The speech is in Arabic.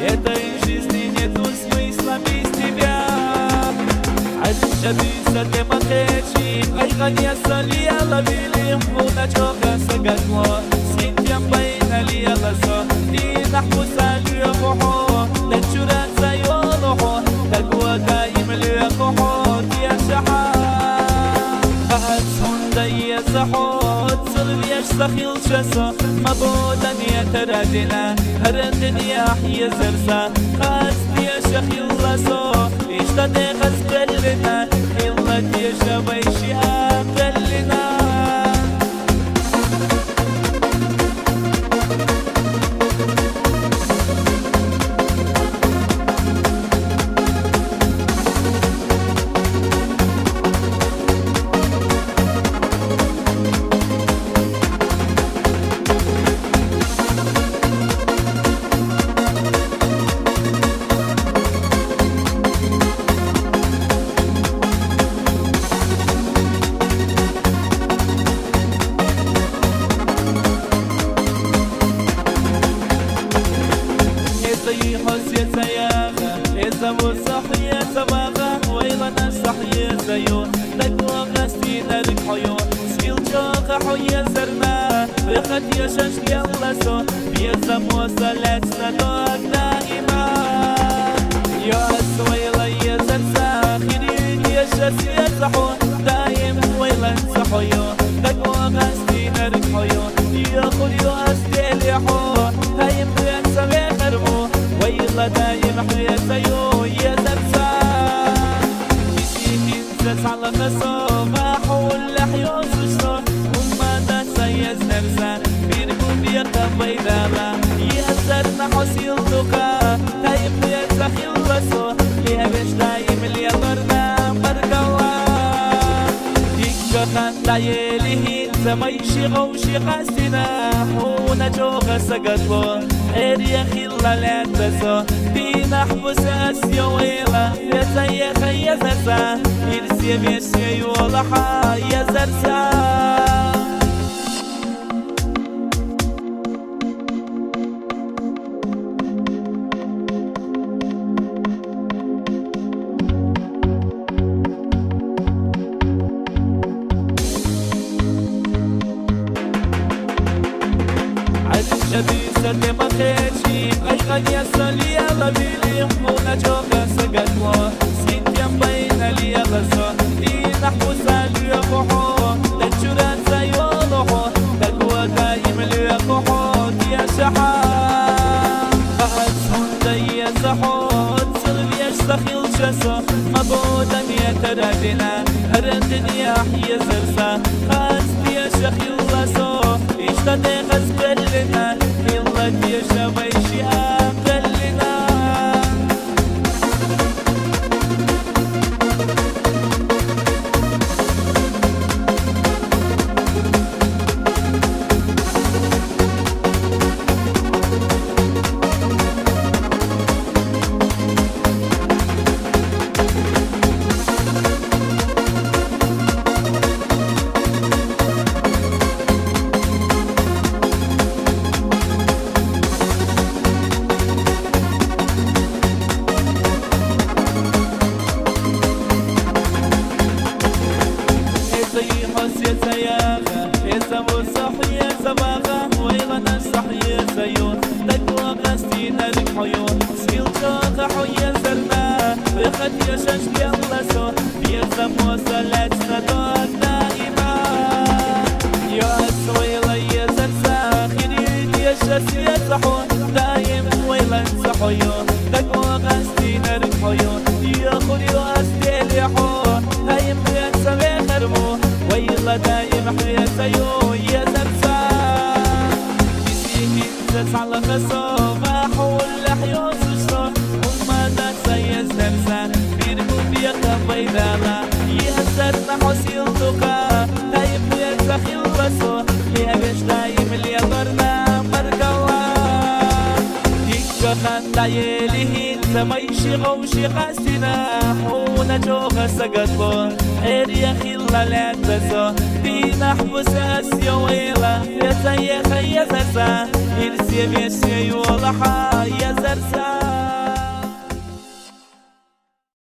Этой жизни нету смысла без тебя. Аль-Шабиса демакечи, айганяса лияла билим, уначока сагатло, синтям байна лияла со, ни нахбуса льюхо, тачурат сайолохо, тагуака им льюхо, тия шаха. هندي صحوت صلبيش سخيل شسو مبودا يتردنا هرندن يحيى زرسا خاص يا شخيل لسو اشتدي خسبلنا خلت يا شبيشي أقلنا إذا صحية سباغة ويلنا صحية زيو تقوى غسينا الحيون سكيل جوغة حية زرنا بخد يشش يلا سو بيزا موصلتنا دوك دائما يا سويلا يا زرسا خيرين يشش يزحون دايم ويلن صحيو تقوى غسينا الحيون يا خليو أستيل يحون دايم بيزا بيخرمو ويلا دايم حية زيو يا زرسا يسيتي نزس على خصو ما حول لحيو سوشو وما داسا يا زرسا بيركون بيقا بيدالا يا زرنا حسيل دوكا دايم يا زخيل بسو ليها بيش دايم اللي يضرنا مرقوا يكا خان دايلي زمايشي غوشي غاسنا حونا جوغا سقطلو يا خيلا لا تسو في نحبس اسيا ويلا يا زيخ يا زرسا يرسي بيشي يولحا يا زرسا Шабиса демакечи, айганя салияла билим, уначока сагатло, синтям байна лияла со, и нахбуса льюхо, тачурат сайолохо, тагуака им льюхо, тия шаха. Хаас хундай захот, сылвияш сахил шасо, мабодан ятарадина, هرندن يحيى زرسا, خاص تия شخيل لسو, اشتدي خسبلنا خلت يا شبيشي أقلنا يا زياغة إذا صحية سباغة ويلنا صحية زيون تقوى غسينا الحيون سكيل جوغة حية زرنا بخد يشش يلا سو بيزا موصلتنا دوك دائما يا سويلا يا زرسا خيرين يشش بس يصحو دايم ويلا انصحيو دقو غستي نربحيو ياخديو استيليحو هايم ينسى بيخرمو ويلا دايم حيسيو يا زرسان جسيه انزس على خصو بحول حيو سوشو وما دا سيز درسان بيرقو بيقا بيدالا يهزتنا حسيلتوكا هايم ينسى خلبسو ليه بيش دايم اللي يضرنا مرقوا خنداي لهين سميشي غوشي قاسنا حونا جوغا سقطو حيريا خلا لا تسو دينا حبس اسيا ويلا يا سيخ يا زرسا يرسي بيسي يولحا يا زرسا